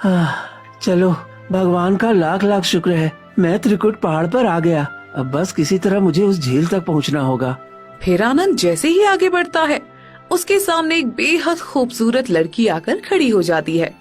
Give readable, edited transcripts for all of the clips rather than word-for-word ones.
चलो, भगवान का लाख लाख शुक्र है, मैं त्रिकुट पहाड़ पर आ गया। अब बस किसी तरह मुझे उस झील तक पहुंचना होगा। फिर आनंद जैसे ही आगे बढ़ता है, उसके सामने एक बेहद खूबसूरत लड़की आकर खड़ी हो जाती है।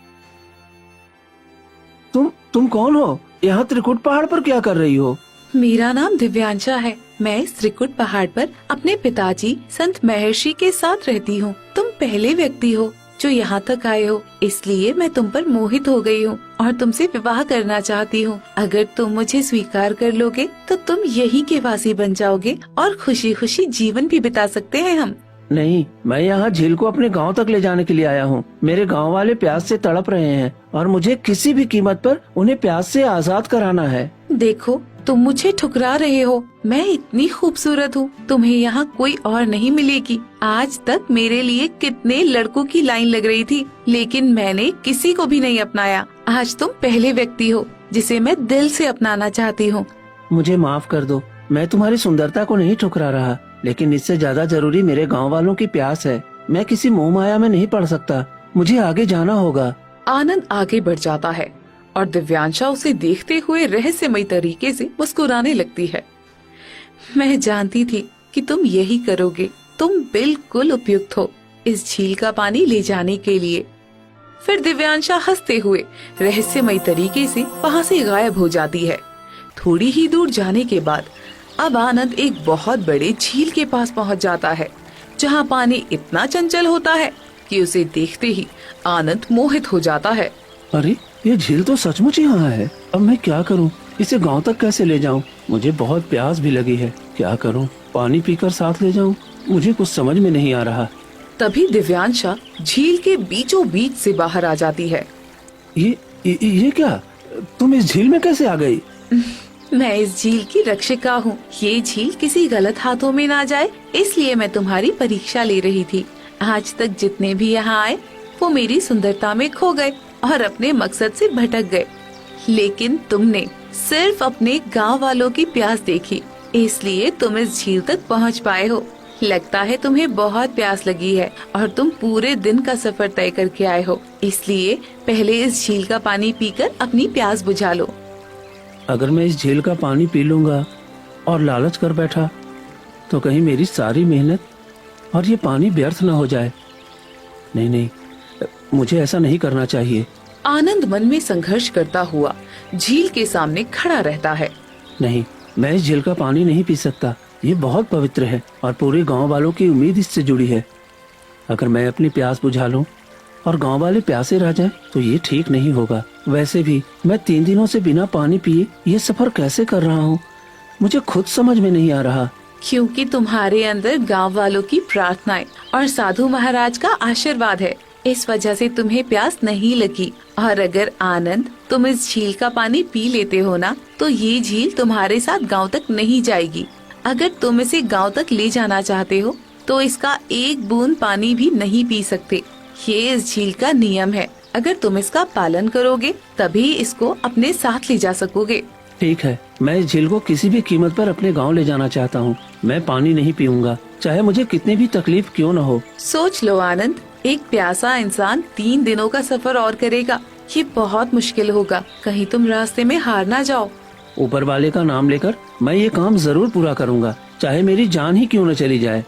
तुम कौन हो? यहाँ त्रिकुट पहाड़ पर क्या कर रही हो? मेरा नाम दिव्यांशा है। मैं इस त्रिकुट पहाड़ पर अपने पिताजी संत महर्षि के साथ रहती हूँ। तुम पहले व्यक्ति हो जो यहाँ तक आए हो, इसलिए मैं तुम पर मोहित हो गई हूँ और तुमसे विवाह करना चाहती हूँ। अगर तुम मुझे स्वीकार कर लोगे तो तुम यहीं के वासी बन जाओगे और खुशी खुशी जीवन भी बिता सकते हैं हम। नहीं, मैं यहाँ झील को अपने गांव तक ले जाने के लिए आया हूँ। मेरे गांव वाले प्यास से तड़प रहे हैं और मुझे किसी भी कीमत पर उन्हें प्यास से आजाद कराना है। देखो, तुम मुझे ठुकरा रहे हो। मैं इतनी खूबसूरत हूँ, तुम्हें यहाँ कोई और नहीं मिलेगी। आज तक मेरे लिए कितने लड़कों की लाइन लग रही थी, लेकिन मैंने किसी को भी नहीं अपनाया। आज तुम पहले व्यक्ति हो जिसे मैं दिल से अपनाना चाहती हूँ। मुझे माफ कर दो, मैं तुम्हारी सुंदरता को नहीं ठुकरा रहा, लेकिन इससे ज्यादा जरूरी मेरे गांव वालों की प्यास है। मैं किसी मोह माया में नहीं पड़ सकता, मुझे आगे जाना होगा। आनंद आगे बढ़ जाता है और दिव्यांशा उसे देखते हुए रहस्यमयी तरीके से मुस्कुराने लगती है। मैं जानती थी कि तुम यही करोगे। तुम बिल्कुल उपयुक्त हो इस झील का पानी ले जाने के लिए। फिर दिव्यांशा हंसते हुए रहस्यमयी तरीके से वहाँ से गायब हो जाती है। थोड़ी ही दूर जाने के बाद अब आनंद एक बहुत बड़े झील के पास पहुँच जाता है, जहाँ पानी इतना चंचल होता है कि उसे देखते ही आनंद मोहित हो जाता है। अरे, ये झील तो सचमुच यहाँ है। अब मैं क्या करूँ? इसे गांव तक कैसे ले जाऊँ? मुझे बहुत प्यास भी लगी है। क्या करूँ? पानी पीकर साथ ले जाऊँ? मुझे कुछ समझ में नहीं आ रहा। तभी दिव्यांशा झील के बीचों बीच से बाहर आ जाती है। ये क्या? तुम इस झील में कैसे आ गई? मैं इस झील की रक्षिका हूँ। ये झील किसी गलत हाथों में ना जाए, इसलिए मैं तुम्हारी परीक्षा ले रही थी। आज तक जितने भी यहाँ आए वो मेरी सुंदरता में खो गए और अपने मकसद से भटक गए, लेकिन तुमने सिर्फ अपने गांव वालों की प्यास देखी, इसलिए तुम इस झील तक पहुंच पाए हो। लगता है तुम्हें बहुत प्यास लगी है और तुम पूरे दिन का सफर तय करके आए हो, इसलिए पहले इस झील का पानी पीकर अपनी प्यास बुझा लो। अगर मैं इस झील का पानी पी लूंगा और लालच कर बैठा तो कहीं मेरी सारी मेहनत और ये पानी व्यर्थ न हो जाए। नहीं, मुझे ऐसा नहीं करना चाहिए। आनंद मन में संघर्ष करता हुआ झील के सामने खड़ा रहता है। नहीं, मैं इस झील का पानी नहीं पी सकता। ये बहुत पवित्र है और पूरे गांव वालों की उम्मीद इससे जुड़ी है। अगर मैं अपनी प्यास बुझा लूं और गांव वाले प्यासे रह जाएं, तो ये ठीक नहीं होगा। वैसे भी मैं 3 दिनों से बिना पानी पिए ये सफर कैसे कर रहा हूँ, मुझे खुद समझ में नहीं आ रहा। क्योंकि तुम्हारे अंदर गांव वालों की प्रार्थनाएं और साधु महाराज का आशीर्वाद है, इस वजह से तुम्हें प्यास नहीं लगी। और अगर आनंद तुम इस झील का पानी पी लेते हो ना, तो ये झील तुम्हारे साथ गांव तक नहीं जाएगी। अगर तुम इसे गांव तक ले जाना चाहते हो तो इसका एक बूंद पानी भी नहीं पी सकते। ये इस झील का नियम है। अगर तुम इसका पालन करोगे तभी इसको अपने साथ ले जा सकोगे। ठीक है, मैं इस झील को किसी भी कीमत पर अपने गांव ले जाना चाहता हूँ। मैं पानी नहीं पीऊंगा, चाहे मुझे कितनी भी तकलीफ क्यों न हो। सोच लो आनंद, एक प्यासा इंसान 3 दिनों का सफर और करेगा। ये बहुत मुश्किल होगा, कहीं तुम रास्ते में हार ना जाओ। ऊपर वाले का नाम लेकर मैं ये काम जरूर पूरा करूँगा, चाहे मेरी जान ही क्यों न चली जाए।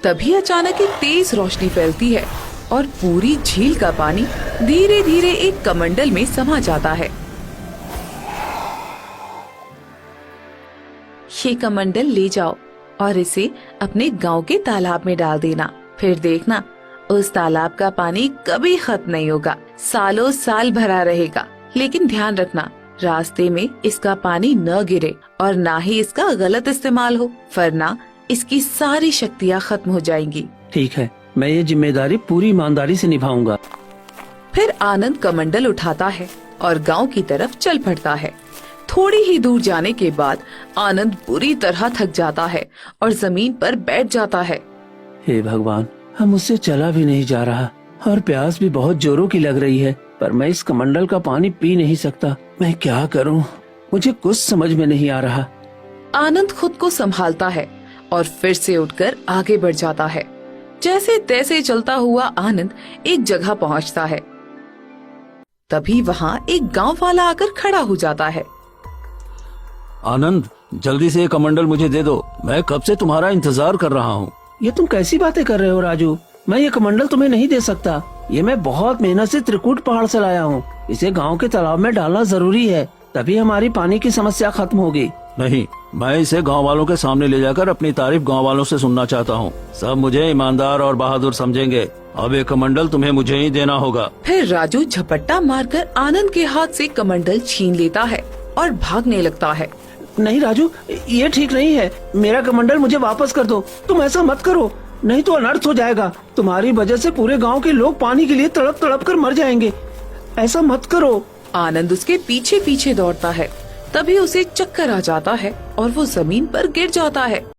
तभी अचानक एक तेज रोशनी फैलती है और पूरी झील का पानी धीरे धीरे एक कमंडल में समा जाता है। ये कमंडल ले जाओ और इसे अपने गांव के तालाब में डाल देना। फिर देखना, उस तालाब का पानी कभी खत्म नहीं होगा, सालों साल भरा रहेगा। लेकिन ध्यान रखना, रास्ते में इसका पानी न गिरे और ना ही इसका गलत इस्तेमाल हो, वरना इसकी सारी शक्तियाँ खत्म हो जाएंगी। ठीक है, मैं ये जिम्मेदारी पूरी ईमानदारी से निभाऊंगा। फिर आनंद कमंडल उठाता है और गांव की तरफ चल पड़ता है। थोड़ी ही दूर जाने के बाद आनंद बुरी तरह थक जाता है और जमीन पर बैठ जाता है। हे भगवान, हम मुझसे चला भी नहीं जा रहा और प्यास भी बहुत जोरों की लग रही है, पर मैं इस कमंडल का पानी पी नहीं सकता। मैं क्या करूं? मुझे कुछ समझ में नहीं आ रहा। आनंद खुद को संभालता है और फिर से उठकर आगे बढ़ जाता है। जैसे तैसे चलता हुआ आनंद एक जगह पहुंचता है। तभी वहाँ एक गांव वाला आकर खड़ा हो जाता है। आनंद, जल्दी से ये कमंडल मुझे दे दो, मैं कब से तुम्हारा इंतजार कर रहा हूँ। ये तुम कैसी बातें कर रहे हो राजू? मैं ये कमंडल तुम्हें नहीं दे सकता। ये मैं बहुत मेहनत से त्रिकूट पहाड़ से लाया हूँ। इसे गांव के तालाब में डालना जरूरी है, तभी हमारी पानी की समस्या खत्म होगी। नहीं, मैं इसे गांव वालों के सामने ले जाकर अपनी तारीफ गांव वालों से सुनना चाहता हूँ। सब मुझे ईमानदार और बहादुर समझेंगे। अब ये कमंडल तुम्हें मुझे ही देना होगा। फिर राजू झपट्टा मारकर आनंद के हाथ से कमंडल छीन लेता है और भागने लगता है। नहीं राजू, ये ठीक नहीं है। मेरा कमंडल मुझे वापस कर दो। तुम ऐसा मत करो, नहीं तो अनर्थ हो जाएगा। तुम्हारी वजह से पूरे गांव के लोग पानी के लिए तड़प तड़प कर मर जाएंगे। ऐसा मत करो। आनंद उसके पीछे पीछे दौड़ता है। तभी उसे चक्कर आ जाता है और वो जमीन पर गिर जाता है।